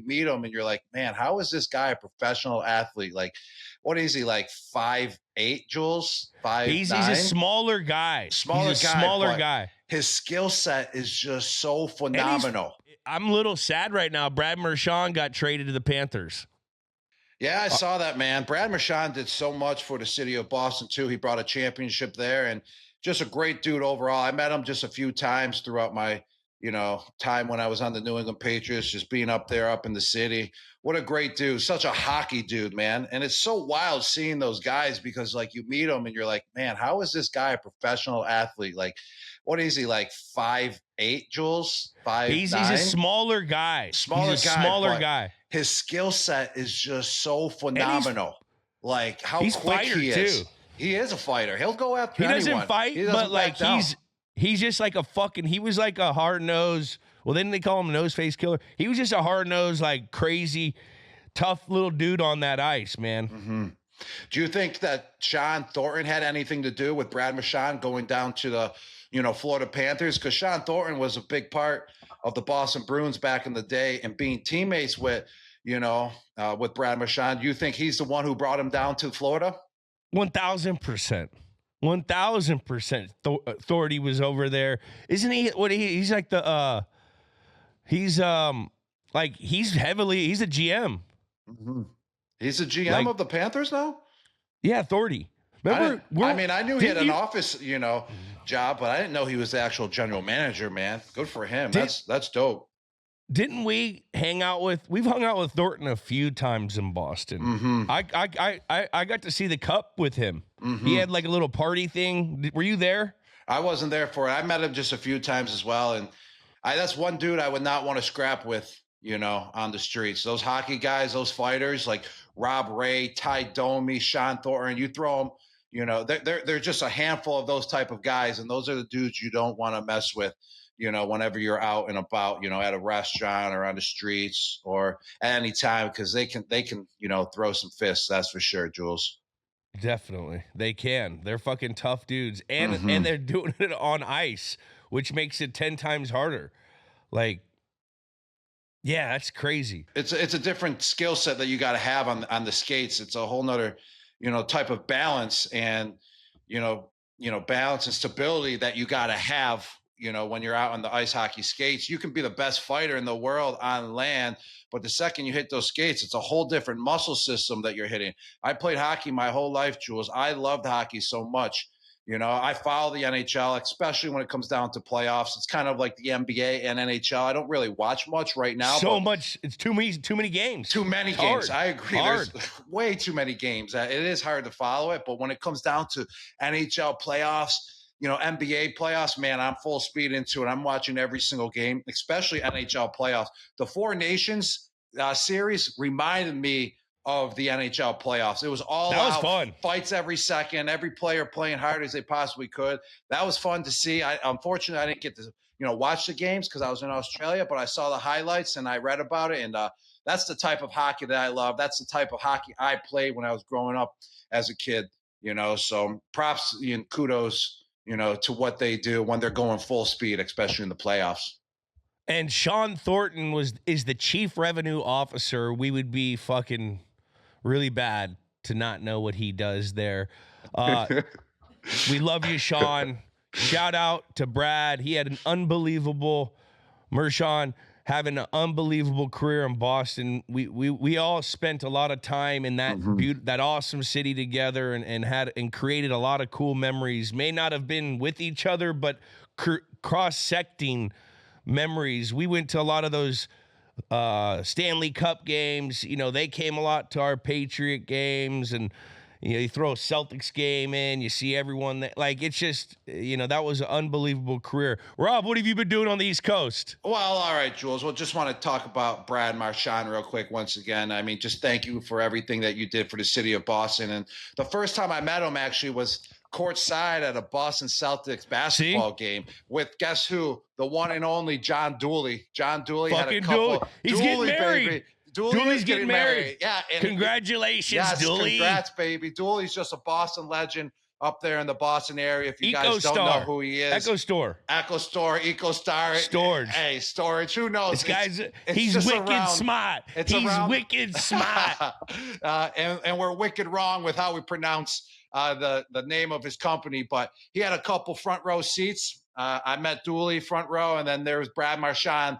meet him and you're like, man, how is this guy a professional athlete? Like, what is he, like 5'8", Jules? 5'9"? He's a smaller guy. Smaller guy. His skill set is just so phenomenal. I'm a little sad right now. Brad Marchand got traded to the Panthers. Yeah, I saw that, man. Brad Marchand did so much for the city of Boston, too. He brought a championship there, and just a great dude overall. I met him just a few times throughout my, time when I was on the New England Patriots, just being up there, up in the city. What a great dude. Such a hockey dude, man. And it's so wild seeing those guys because, like, you meet them and you're like, man, how is this guy a professional athlete? Like, what is he, like 5'8", Jules? 5'9"? He's a smaller guy. Smaller guy. His skill set is just so phenomenal. Like how quick he is. Too. He is a fighter. He'll go after anyone. He doesn't fight, but like he's just like a fucking. He was like a hard nosed. Well, then they call him a nose face killer. He was just a hard nosed, like crazy, tough little dude on that ice, man. Mm-hmm. Do you think that Sean Thornton had anything to do with Brad Marchand going down to the Florida Panthers? Because Sean Thornton was a big part of the Boston Bruins back in the day and being teammates with, with Brad Marchand. You think he's the one who brought him down to Florida? 1,000%. 1,000%. Thornton was over there. Isn't he? He's like the, he's a GM. Mm-hmm. He's a GM of the Panthers now? Yeah, Thornton. Remember? I knew he had an office, job, but I didn't know he was the actual general manager, man. Good for him. That's dope. Didn't we hang out with? We've hung out with Thornton a few times in Boston. Mm-hmm. I got to see the cup with him. Mm-hmm. He had like a little party thing. Were you there? I wasn't there for it. I met him just a few times as well, and that's one dude I would not want to scrap with, on the streets. Those hockey guys, those fighters like Rob Ray, Ty Domi, Sean Thornton. You throw them. They're just a handful of those type of guys, and those are the dudes you don't want to mess with, whenever you're out and about, at a restaurant or on the streets or at any time, because they can, throw some fists. That's for sure, Jules. Definitely, they can. They're fucking tough dudes, and Mm-hmm. and they're doing it on ice, which makes it 10 times harder. Like, yeah, that's crazy. It's a different skill set that you got to have on the skates. It's a whole nother, type of balance and, balance and stability that you got to have, when you're out on the ice hockey skates. You can be the best fighter in the world on land, but the second you hit those skates, it's a whole different muscle system that you're hitting. I played hockey my whole life, Jules. I loved hockey so much. I follow the NHL, especially when it comes down to playoffs. It's kind of like the NBA and NHL. I don't really watch much right now. Much. It's too many games. Too many games. Hard. I agree. Hard. There's way too many games. It is hard to follow it. But when it comes down to NHL playoffs, NBA playoffs, man, I'm full speed into it. I'm watching every single game, especially NHL playoffs. The Four Nations series reminded me of the NHL playoffs. It was all out fun. Fights every second, every player playing hard as they possibly could. That was fun to see. Unfortunately, I didn't get to watch the games because I was in Australia, but I saw the highlights and I read about it. And that's the type of hockey that I love. That's the type of hockey I played when I was growing up as a kid. So props and kudos, to what they do when they're going full speed, especially in the playoffs. And Sean Thornton is the chief revenue officer. We would be fucking really bad to not know what he does there. We love you, Sean. Shout out to Brad. He had an unbelievable Marchand having an unbelievable career in Boston. We all spent a lot of time in that that awesome city together and created a lot of cool memories. May not have been with each other, but cross-secting memories. We went to a lot of those Stanley Cup games. They came a lot to our Patriot games, and you throw a Celtics game in, you see everyone that, like, it's just, that was an unbelievable career. Rob, what have you been doing on the East Coast? Well, all right, Jules. Well, just want to talk about Brad Marchand real quick once again. I mean, just thank you for everything that you did for the city of Boston. And the first time I met him actually was courtside at a Boston Celtics basketball game with, guess who? The one and only John Dooley. John Dooley had a couple. Dooley. He's getting married. Baby. Dooley's getting married. Yeah. Congratulations, Dooley. Congrats, baby. Dooley's just a Boston legend. up there in the Boston area. If you Eco guys don't know Star. who he is. Echo Store. Echo Store, Eco Star. Storage. Hey, storage. Who knows? This guy's, it's he's just wicked around, smart. It's He's around, wicked smart. And we're wicked wrong with how we pronounce the name of his company. But he had a couple front row seats. I met Dooley front row, and then there was Brad Marchand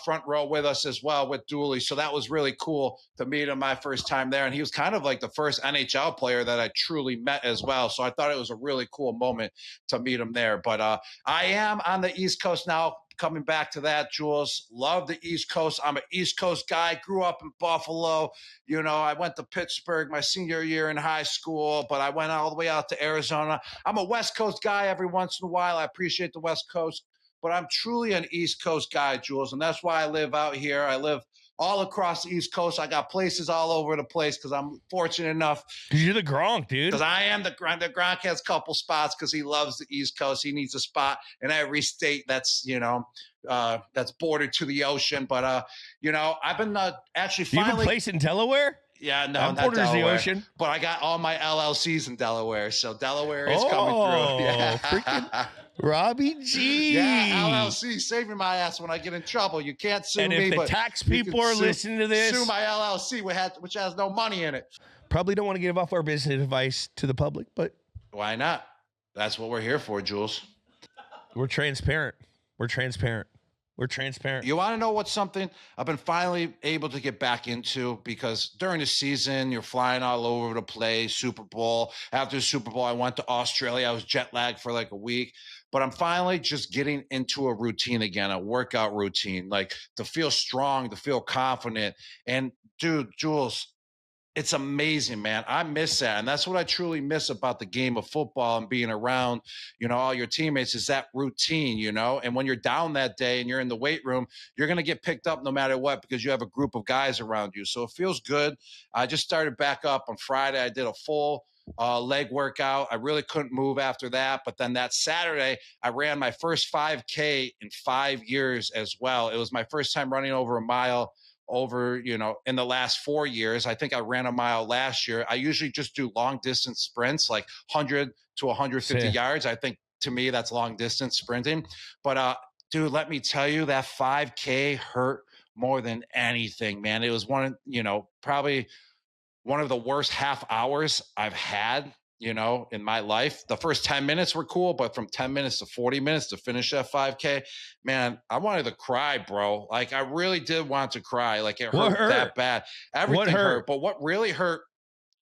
front row with us as well with Dooley. So that was really cool to meet him my first time there. And he was kind of like the first NHL player that I truly met as well. So I thought it was a really cool moment to meet him there. But I am on the East Coast now. Coming back to that, Jules, love the East Coast. I'm an East Coast guy, grew up in Buffalo. You know, I went to Pittsburgh my senior year in high school, but I went all the way out to Arizona. I'm a West Coast guy every once in a while. I appreciate the West Coast, but I'm truly an East Coast guy, Jules, and that's why I live out here. I live all across the East Coast. I got places all over the place because I'm fortunate enough. Because you're the Gronk, dude. Because I am the Gronk has a couple spots because he loves the East Coast. He needs a spot in every state that's, that's bordered to the ocean. But, I've been actually finally. You have a place in Delaware? Yeah, no, that not borders Delaware, the ocean. But I got all my LLCs in Delaware, so Delaware is coming through. Yeah, freaking Robbie G. Yeah, LLC saving my ass when I get in trouble. You can't sue me. And if the tax people are listening to this, sue my LLC, which has no money in it. Probably don't want to give off our business advice to the public, but why not? That's what we're here for, Jules. We're transparent. We're transparent. We're transparent. You want to know what's something I've been finally able to get back into? Because during the season, you're flying all over the place. Super Bowl. After the Super Bowl, I went to Australia. I was jet lagged for like a week. But I'm finally just getting into a routine again, a workout routine, like to feel strong, to feel confident. And dude, Jules, it's amazing, man. I miss that. And that's what I truly miss about the game of football and being around, all your teammates is that routine, And when you're down that day and you're in the weight room, you're going to get picked up no matter what because you have a group of guys around you. So it feels good. I just started back up on Friday. I did a full leg workout. I really couldn't move after that. But then that Saturday, I ran my first 5K in 5 years as well. It was my first time running over a mile in the last 4 years. I think I ran a mile last year. I usually just do long distance sprints, like 100 to 150 yards. I think to me, that's long distance sprinting. But dude, let me tell you, that 5K hurt more than anything, man. It was probably one of the worst half hours I've had, in my life. The first 10 minutes were cool, but from 10 minutes to 40 minutes to finish that 5K, man, I wanted to cry, bro. Like I really did want to cry. Like it hurt that bad. Everything hurt. But what really hurt,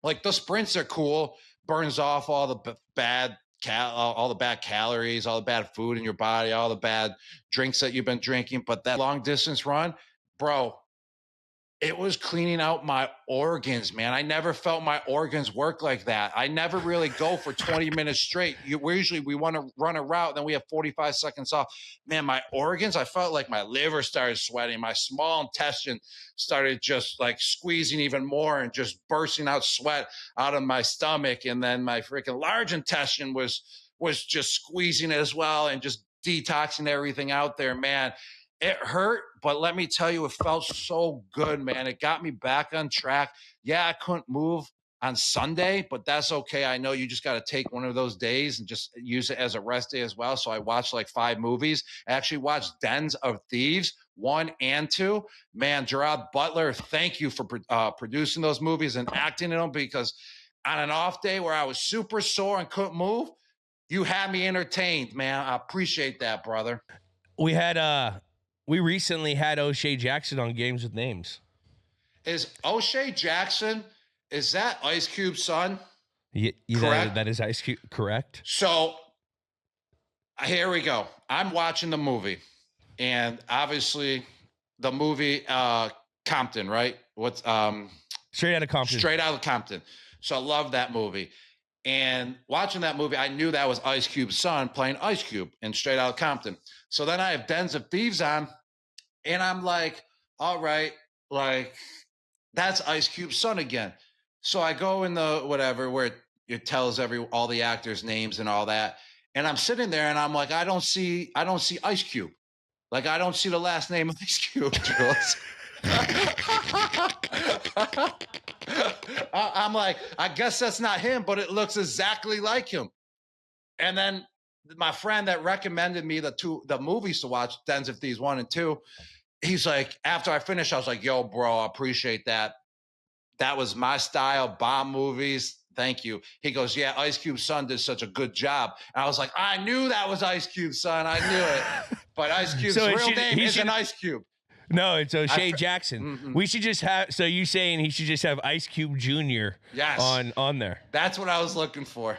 like the sprints are cool, burns off all the bad all the bad calories, all the bad food in your body, all the bad drinks that you've been drinking. But that long distance run, bro, it was cleaning out my organs, man. I never felt my organs work like that. I never really go for 20 minutes straight. We want to run a route, then we have 45 seconds off. Man, my organs, I felt like my liver started sweating. My small intestine started just like squeezing even more and just bursting out sweat out of my stomach. And then my freaking large intestine was just squeezing as well and just detoxing everything out there, man. It hurt, but let me tell you, it felt so good, man. It got me back on track. Yeah, I couldn't move on Sunday, but that's okay. I know you just got to take one of those days and just use it as a rest day as well. So I watched like 5 movies. I actually watched Dens of Thieves 1 and 2. Man, Gerard Butler, thank you for producing those movies and acting in them, because on an off day where I was super sore and couldn't move, you had me entertained, man. I appreciate that, brother. We recently had O'Shea Jackson on Games with Names. Is O'Shea Jackson, is that Ice Cube's son? Correct? That is Ice Cube, correct? So here we go. I'm watching the movie, and obviously the movie Compton, right? What's Straight Outta Compton. Straight Outta Compton. So I love that movie. And watching that movie, I knew that was Ice Cube's son playing Ice Cube in Straight Outta Compton. So then I have Dens of Thieves on, and I'm like, all right, like, that's Ice Cube's son again. So I go in the whatever where it tells all the actors' names and all that. And I'm sitting there and I'm like, I don't see Ice Cube. Like, I don't see the last name of Ice Cube, Jules. I I'm like, I guess that's not him, but it looks exactly like him. And then my friend that recommended me the movies to watch, Dens of Thieves 1 and 2, he's like, after I finished, I was like, yo, bro, I appreciate that. That was my style, bomb movies. Thank you. He goes, yeah, Ice Cube's son did such a good job. And I was like, I knew that was Ice Cube's son. I knew it. But Ice Cube's real name isn't Ice Cube. No, it's O'Shea Jackson. We should just have, so you saying he should just have Ice Cube Jr. Yes. on there. That's what I was looking for.